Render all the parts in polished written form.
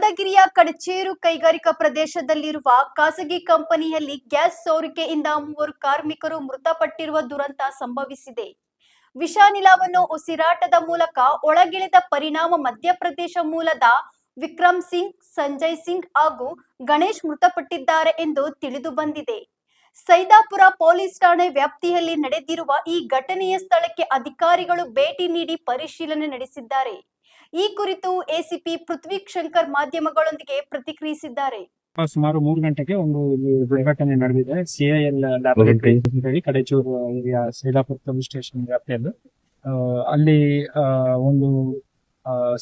ಚನ್ನಗಿರಿಯ ಕಡಚೇರು ಕೈಗಾರಿಕಾ ಪ್ರದೇಶದಲ್ಲಿರುವ ಖಾಸಗಿ ಕಂಪನಿಯಲ್ಲಿ ಗ್ಯಾಸ್ ಸೋರಿಕೆಯಿಂದ 3 ಕಾರ್ಮಿಕರು ಮೃತಪಟ್ಟಿರುವ ದುರಂತ ಸಂಭವಿಸಿದೆ. ವಿಷಾನಿಲವನ್ನು ಉಸಿರಾಟದ ಮೂಲಕ ಒಳಗಿಳಿದ ಪರಿಣಾಮ ಮಧ್ಯಪ್ರದೇಶ ಮೂಲದ ವಿಕ್ರಮ್ ಸಿಂಗ್, ಸಂಜಯ್ ಸಿಂಗ್ ಹಾಗೂ ಗಣೇಶ್ ಮೃತಪಟ್ಟಿದ್ದಾರೆ ಎಂದು ತಿಳಿದು ಬಂದಿದೆ. ಸೈದಾಪುರ ಪೊಲೀಸ್ ಠಾಣೆ ವ್ಯಾಪ್ತಿಯಲ್ಲಿ ನಡೆದಿರುವ ಈ ಘಟನೆಯ ಸ್ಥಳಕ್ಕೆ ಅಧಿಕಾರಿಗಳು ಭೇಟಿ ನೀಡಿ ಪರಿಶೀಲನೆ ನಡೆಸಿದ್ದಾರೆ. ಈ ಕುರಿತು ಎಸಿಪಿ ಪೃಥ್ವಿ ಶಂಕರ್ ಮಾಧ್ಯಮಗಳೊಂದಿಗೆ ಪ್ರತಿಕ್ರಿಯಿಸಿದ್ದಾರೆ. ಸುಮಾರು 3 ಗಂಟೆಗೆ ಒಂದು ದುರ್ಘಟನೆ ನಡೆದಿದೆ. CIL laboratory Kadechur area Saidapur police station ವ್ಯಾಪ್ತಿಯಲ್ಲಿ ಅಲ್ಲಿ ಒಂದು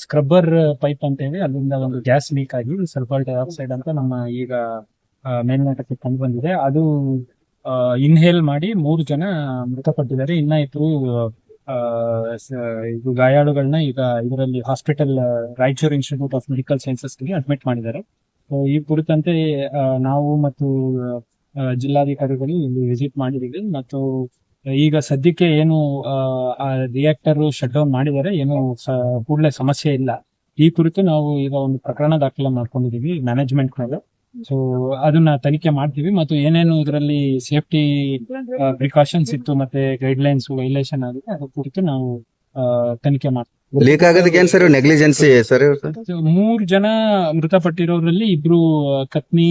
ಸ್ಕ್ರಬ್ಬರ್ ಪೈಪ್ ಅಂತ ಹೇಳಿ ಅಲ್ಲಿಂದ ಒಂದು ಗ್ಯಾಸ್ ಲೀಕ್ ಆಗಿ ಸಲ್ಫರ್ ಡೈಆಕ್ಸೈಡ್ ಅಂತ ನಮ್ಮ ಈಗ ಮೇಲ್ನೋಟಕ್ಕೆ ಕಂಡು ಬಂದಿದೆ. ಅದು ಇನ್ಹೇಲ್ ಮಾಡಿ 3 ಜನ ಮೃತಪಟ್ಟಿದ್ದಾರೆ. ಇನ್ನ ಇಬ್ರು ಇದು ಗಾಯಾಳುಗಳನ್ನ ಈಗ ಇದರಲ್ಲಿ hospital Raichur institute of medical sciences ಗೆ ಅಡ್ಮಿಟ್ ಮಾಡಿದ್ದಾರೆ. ಈ ಕುರಿತಂತೆ ನಾವು ಮತ್ತು ಜಿಲ್ಲಾಧಿಕಾರಿಗಳು ಇಲ್ಲಿ ವಿಸಿಟ್ ಮಾಡಿದ್ದೀವಿ ಮತ್ತು ಈಗ ಸದ್ಯಕ್ಕೆ ಏನು ರಿಯಾಕ್ಟರ್ ಶಟ್ ಡೌನ್ ಮಾಡಿದರೆ ಏನು ಕೂಡಲೇ ಸಮಸ್ಯೆ ಇಲ್ಲ. ಈ ಕುರಿತು ನಾವು ಈಗ ಒಂದು ಪ್ರಕರಣ ದಾಖಲೆ ಮಾಡ್ಕೊಂಡಿದೀವಿ ಮ್ಯಾನೇಜ್ಮೆಂಟ್ ಮೇಲೆ. ಸೊ ಅದನ್ನ ತನಿಖೆ ಮಾಡ್ತೀವಿ ಮತ್ತು ಏನೇನು ಇದರಲ್ಲಿ ಸೇಫ್ಟಿ ಪ್ರಿಕಾಷನ್ಸ್ ಇತ್ತು ಮತ್ತೆ ಗೈಡ್ ಲೈನ್ಸ್ ವೈಲೇಷನ್ ಆಗಿದೆ ಅದ್ರ ಕುರಿತು ನಾವು ತನಿಖೆ ಮಾಡ್ತೀವಿ. ಲೀಕ್ ಆಗೋದಕ್ಕೆ ಏನ್ ಸರ್ ನೆಗ್ಲಿಜೆನ್ಸಿ ಸರ್? 3 ಜನ ಮೃತಪಟ್ಟಿರೋದ್ರಲ್ಲಿ 2 ಕತ್ನಿ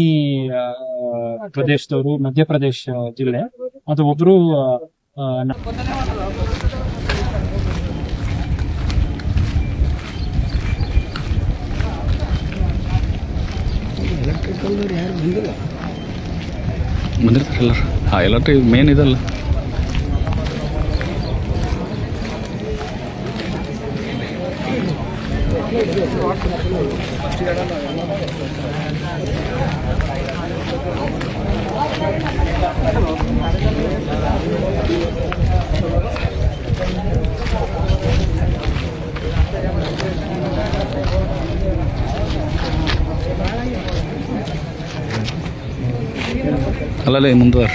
ಪ್ರದೇಶದವರು, ಮಧ್ಯಪ್ರದೇಶ ಜಿಲ್ಲೆ, ಮತ್ತು ಒಬ್ರು ಯಾರು ಬಂದಿರ್ತಾರಲ್ಲ. ಎಲೆಕ್ಟ್ರಿಕ್ ಮೇನ್ ಇದಲ್ಲ. ಅಲ್ಲೇ ಮುಂದುವರ್